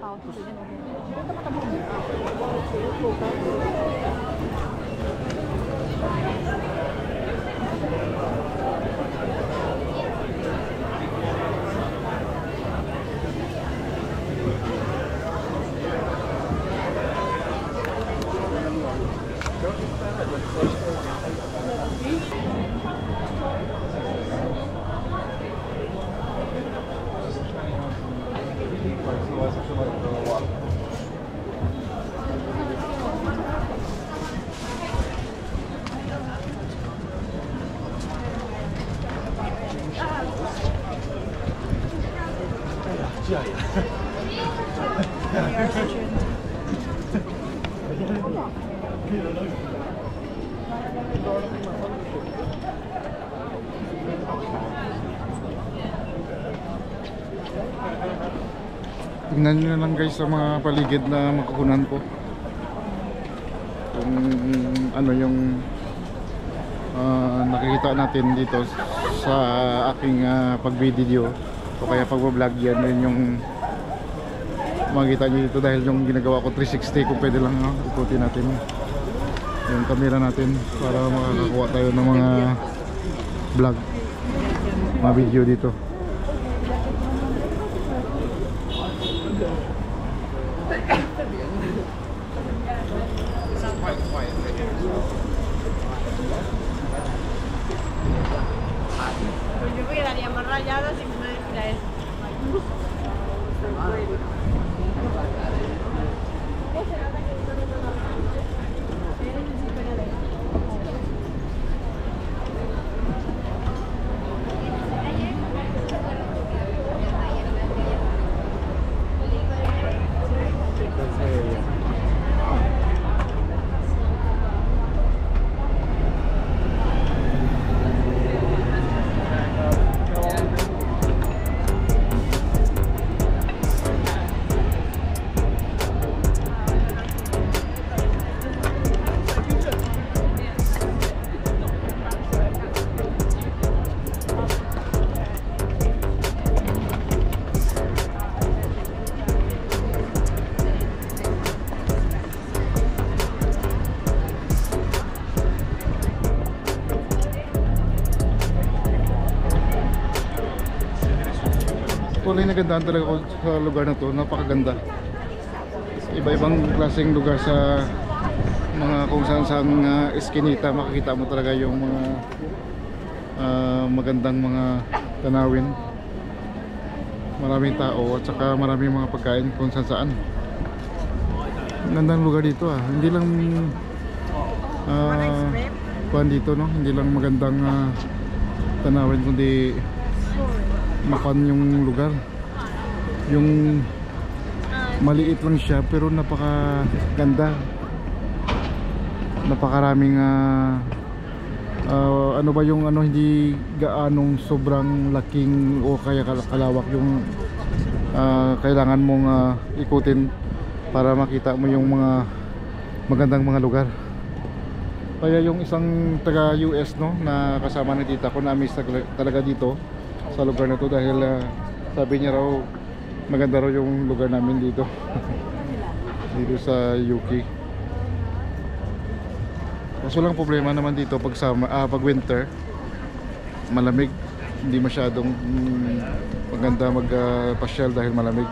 tao sa ganyan. Tingnan nyo na lang guys sa mga paligid na makukunan ko kung ano yung nakikita natin dito sa aking pag-video o kaya pag-vlog. Yan yung makikita nyo dito dahil yung ginagawa ko 360. Kung pwede lang ikutin natin yung camera natin para makakakuha tayo ng mga vlog, mga video dito. Yo me quedaría más rayada si me dijera eso. Tunay na gandaan talaga ako sa lugar na to, napakaganda. Iba-ibang klaseng lugar sa mga kung saan eskinita, makikita mo talaga yung mga magandang mga tanawin. Maraming tao at saka maraming mga pagkain kung saan. Gandang lugar dito hindi lang kuhan dito, no? Hindi lang magandang tanawin kundi makan yung lugar. Yung maliit lang siya pero napakaganda. Napakaraming ano ba yung hindi gaanong sobrang laking o kaya kalawak yung kailangan mong ikutin para makita mo yung mga magandang mga lugar. Kaya yung isang taga US, no, na kasama ni tita ko, na-miss talaga dito sa lugar na to dahil sabi niya raw maganda raw yung lugar namin dito. Dito sa UK. Kaso lang problema naman dito pag winter, malamig, hindi masyadong maganda magpasyal dahil malamig.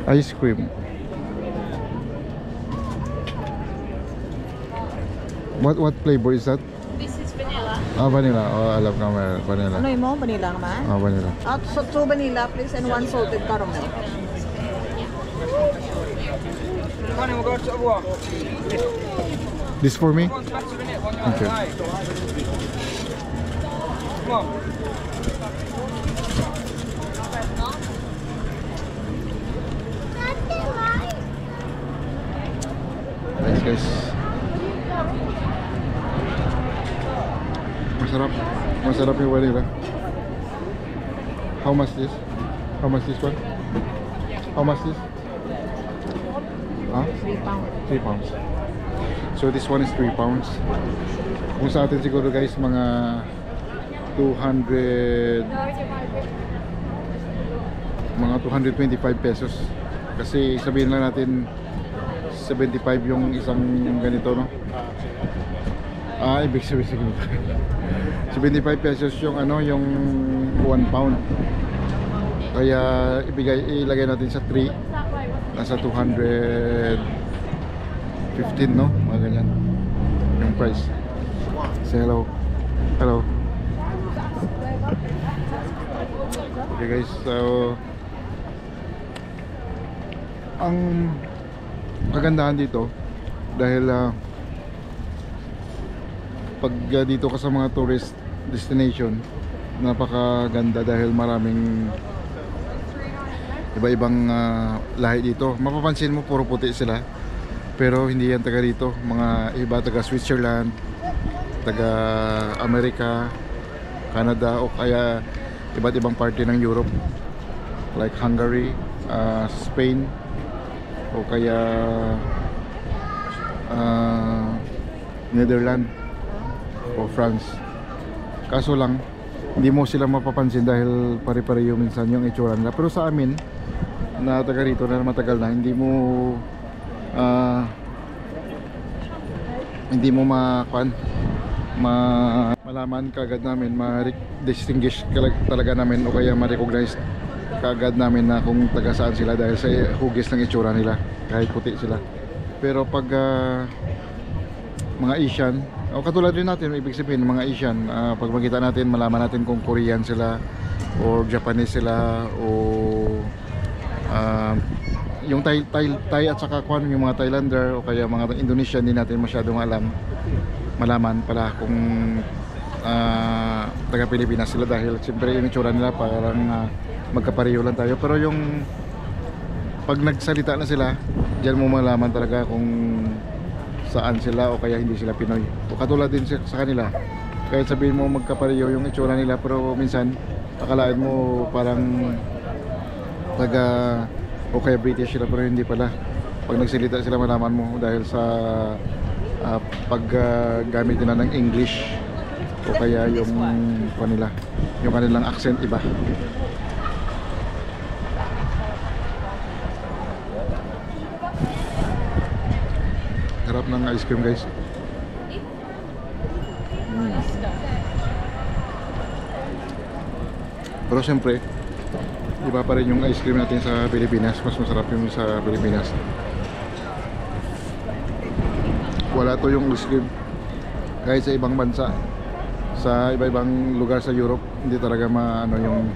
Ice cream. What flavor is that? This is vanilla. Vanilla. Oh, I love vanilla. Ano mo? Vanilla naman? Vanilla. So 2 vanilla please and 1 salted caramel. This for me? Okay. Nice guys. Masarap yung vanilla. How much this? How much this one? How much this? Huh? 3 pounds. 3 pounds. So this one is 3 pounds. Kung sa atin siguro guys mga 200, mga 225 pesos. Kasi sabihin lang natin 75 yung isang ganito, no? Ibig sabihin 75 pesos yung ano, yung 1 pound. Kaya ilagay natin sa 3, nasa 215, no? Mga ganyan yung price. Say hello. Hello. Okay guys, so ang kagandahan dito dahil pag dito ka sa mga tourist destination, napakaganda dahil maraming iba-ibang lahi dito. Mapapansin mo puro puti sila, pero hindi yan taga dito. Mga iba taga Switzerland, taga Amerika, Canada, o kaya iba't ibang parte ng Europe like Hungary, Spain, o kaya Netherlands o France. Kaso lang hindi mo sila mapapansin dahil pare-pareho minsan yung itsura nila. Pero sa amin na taga rito na matagal na, hindi mo malaman kagad namin, ma-distinguish talaga namin, o kaya ma-recognize kagad namin na kung taga saan sila dahil sa hugis ng itsura nila kahit puti sila. Pero pag mga Asian, o katulad din natin, ibig sabihin mga Asian, pag makita natin, malaman natin kung Korean sila or Japanese sila o yung Thai at saka yung mga Thailander o kaya mga Indonesian, din natin masyadong malaman pala kung taga Pilipinas sila dahil siyempre yung itsura nila parang magkapareho lang tayo. Pero yung pag nagsalita na sila, diyan mo malaman talaga kung saan sila o kaya hindi sila Pinoy. O katulad din sa kanila, kahit sabihin mo magkapareho yung itsura nila, pero minsan akalain mo parang taga o kaya British sila, pero hindi pala. Pag nagsalita sila, malaman mo dahil sa paggamit nila ng English o kaya yung kanila, yung kanilang accent iba. Harap ng ice cream guys. Pero siyempre iba pa rin yung ice cream natin sa Pilipinas. Mas masarap yung sa Pilipinas. Wala to yung ice cream kahit sa ibang bansa, sa iba-ibang lugar sa Europe, hindi talaga maano yung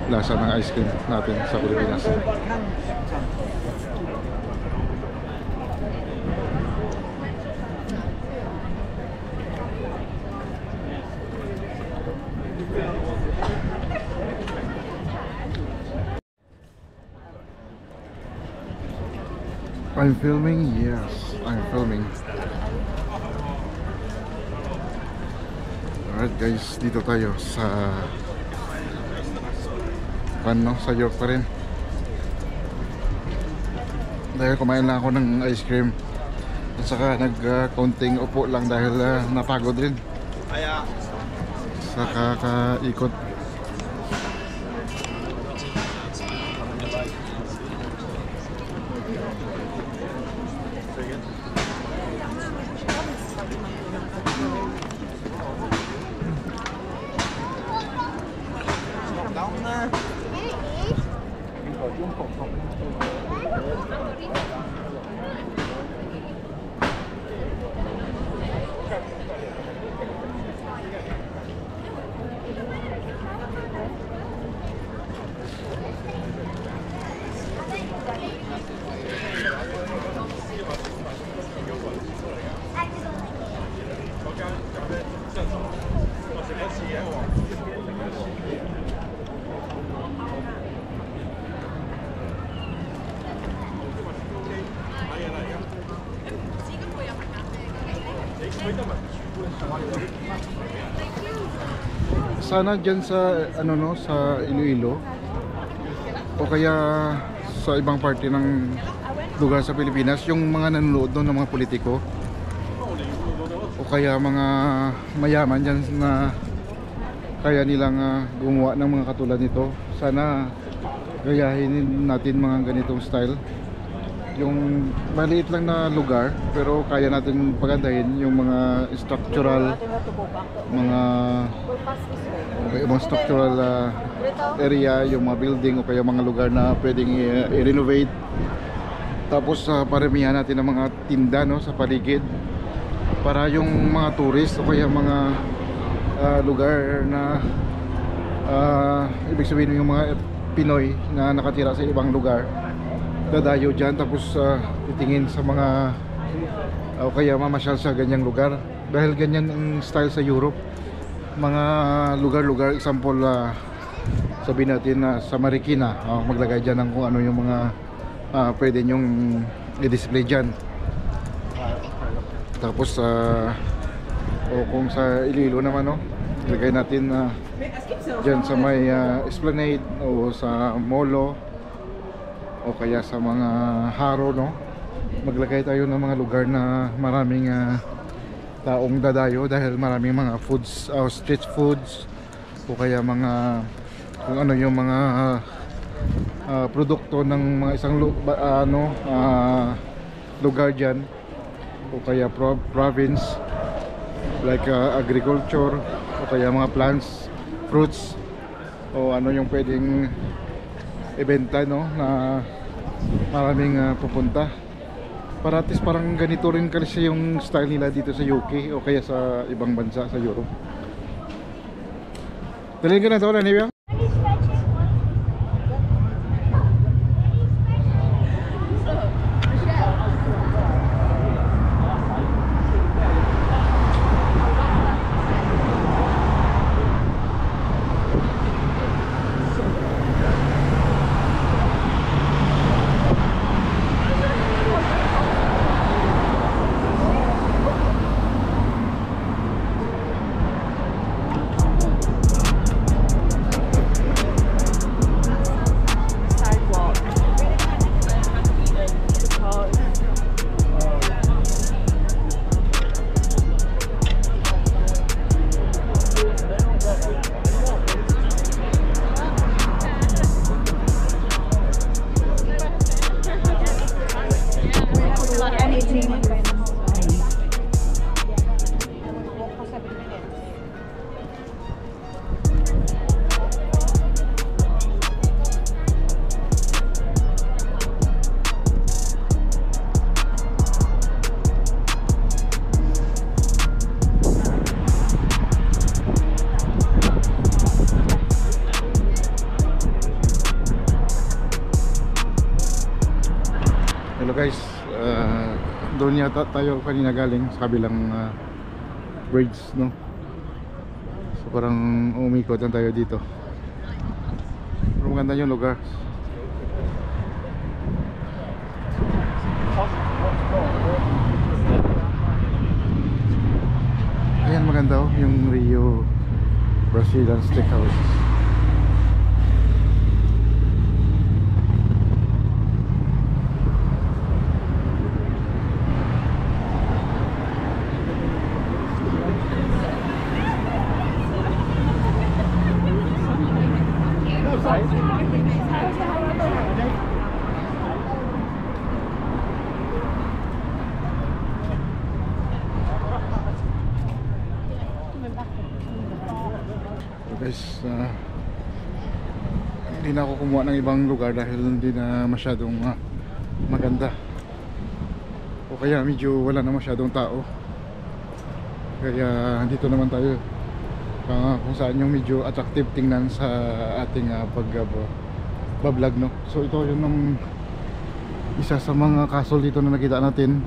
lasa ng ice cream natin sa Pilipinas. I'm filming? Yes, I'm filming. Alright guys, dito tayo sa sa York pa rin. Dahil kumain lang ako ng ice cream at saka nag-counting upo lang dahil napagod rin sa kakaikot. Sana dyan sa ano no, sa Iloilo o kaya sa ibang parte ng lugar sa Pilipinas, yung mga nanonood doon ng mga politiko o kaya mga mayaman dyan na kaya nilang gumawa ng mga katulad nito. Sana gayahin natin mga ganitong style, yung maliit lang na lugar pero kaya natin pagandahin yung mga structural, mga structural area, yung mga building o kaya mga lugar na pwedeng i-renovate. Tapos paramihan natin ng mga tinda, no, sa paligid para yung mga tourist o kaya mga lugar na ibig sabihin yung mga Pinoy na nakatira sa ibang lugar dadayo dyan, tapos titingin sa mga o kaya mamasyal sa ganyang lugar dahil ganyan ang style sa Europe, mga lugar-lugar. Example, sabihin natin na sa Marikina, maglagay dyan ng kung ano yung mga pwede nyong i-display dyan. Tapos o kung sa Iloilo naman, no, ilagay natin dyan sa may Esplanade o sa Molo o kaya sa mga haro, no, maglagay tayo ng mga lugar na maraming taong dadayo dahil maraming mga foods, street foods o kaya mga kung ano yung mga produkto ng mga isang lugar dyan o kaya province, like agriculture o kaya mga plants, fruits o ano yung pwedeng ibenta, no, na maraming pupunta. Para at least parang ganito rin kasi yung style nila dito sa UK o kaya sa ibang bansa sa Europe. Dalhin ka na ito, Nanibiang? Hello guys, doon yata tayo kanina galing sa kabilang bridge, no? So parang umikot lang tayo dito. Pero maganda yung lugar. Ayan, maganda, oh, yung Rio Brazilian Steakhouse. Guys, hindi na ako kumuha ng ibang lugar dahil hindi na masyadong maganda o kaya medyo wala na masyadong tao, kaya dito naman tayo kung saan yung medyo attractive tingnan sa ating pag-vlog, no? So ito yung isa sa mga castle dito na nakita natin,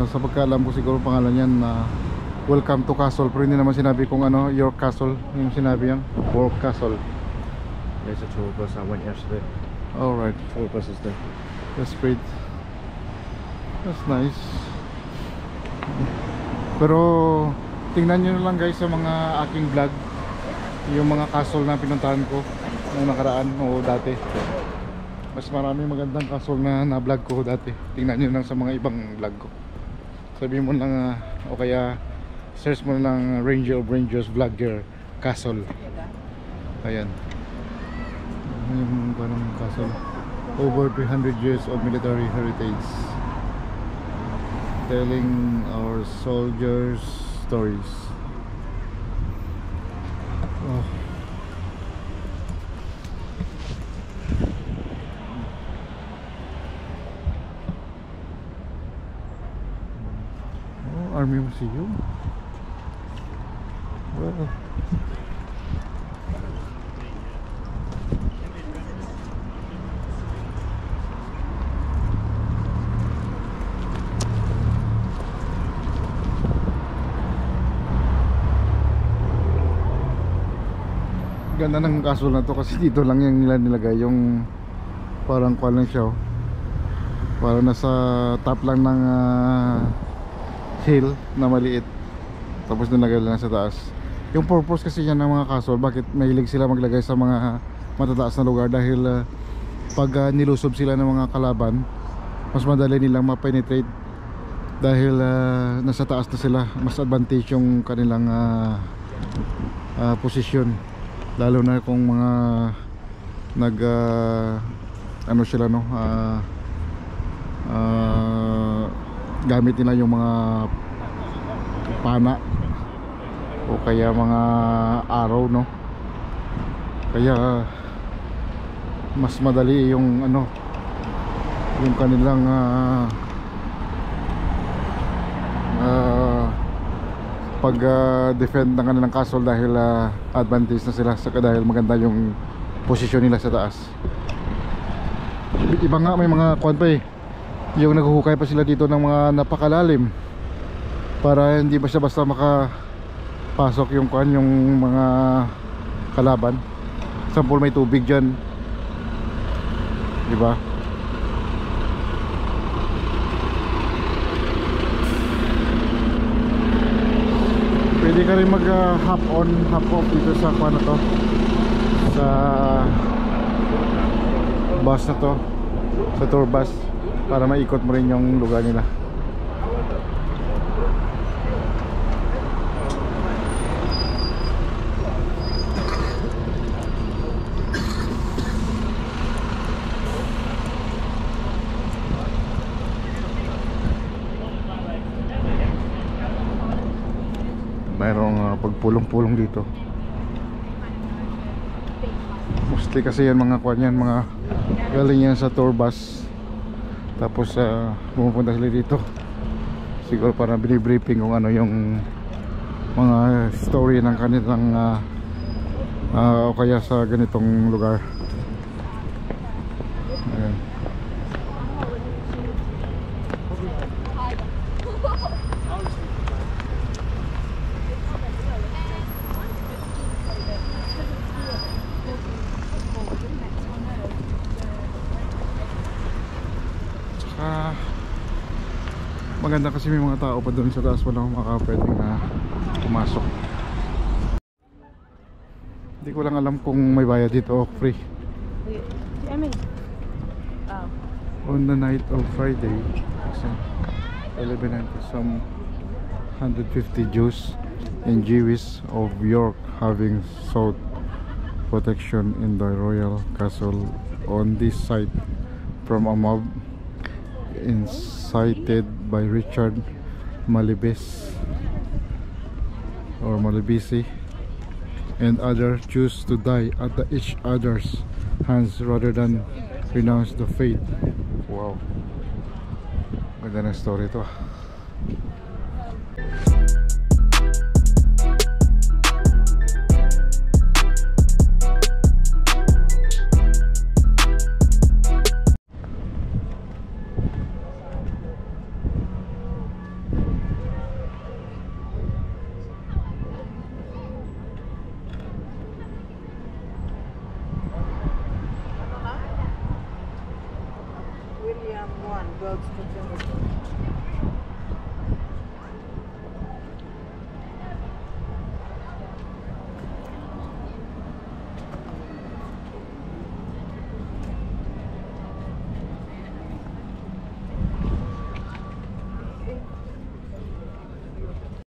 sa pagkaalam ko siguro pangalan yan na Welcome to Castle, pero hindi naman sinabi kung ano, York Castle yung sinabi yan, York Castle. There's a tour bus. I went yesterday. Alright, Tour bus is there. that's great, that's nice. Pero tingnan nyo lang guys sa mga aking vlog yung mga castle na pinuntahan ko nung nakaraan o dati. Mas maraming magandang castle na na-vlog ko dati. Tingnan nyo lang sa mga ibang vlog ko. Sabihin mo lang o kaya search mo lang Ranger of Rangers Vlogger Castle. Ayan. Yung parang castle. Over 300 years of military heritage, telling our soldiers stories. Oh. Oh, Army Museum. Wow. Ganda ng castle na to kasi dito lang yung nila nilagay yung parang kuwan lang siya, oh. Parang nasa top lang ng hill na maliit, tapos nilagay lang sa taas. Yung purpose kasi yan ng mga castle, bakit mahilig sila maglagay sa mga matataas na lugar, dahil pag nilusob sila ng mga kalaban, mas madali nilang ma-penetrate dahil nasa taas na sila. Mas advantage yung kanilang posisyon, lalo na kung mga nag ano sila, no, gamit nila yung mga pana o kaya mga araw, no, kaya mas madali yung ano, yung kanilang pag-defend ng kanilang castle, dahil advantage na sila dahil maganda yung posisyon nila sa taas. Iba nga, may mga kuwan pa yung naghuhukay pa sila dito ng mga napakalalim para hindi basta makapasok yung kuwan, yung mga kalaban. Sample may tubig dyan, diba? Pwede ka rin mag hop on, hop off dito sa kuwan na to, sa bus na to, sa tour bus, para maikot mo rin yung lugar nila. Mayroong pagpulong-pulong dito. Mostly kasi yan mga kuwan yan, mga galing yan sa tour bus, tapos pumupunta sila dito siguro para binibriefing kung ano yung mga story ng kanilang o kaya sa ganitong lugar. Ayan. Maganda kasi may mga tao pa doon sa taas, walang makapwedeng na pumasok. Hindi ko lang alam kung may bayad dito o free. On the night of Friday, 11 some 150 Jews and Jewish of York having sought protection in the royal castle on this site from a mob incited by Richard Malibis or Malibisi and others choose to die at each other's hands rather than renounce the faith. Wow, ganda ng story to. William 1 goes to Timothy.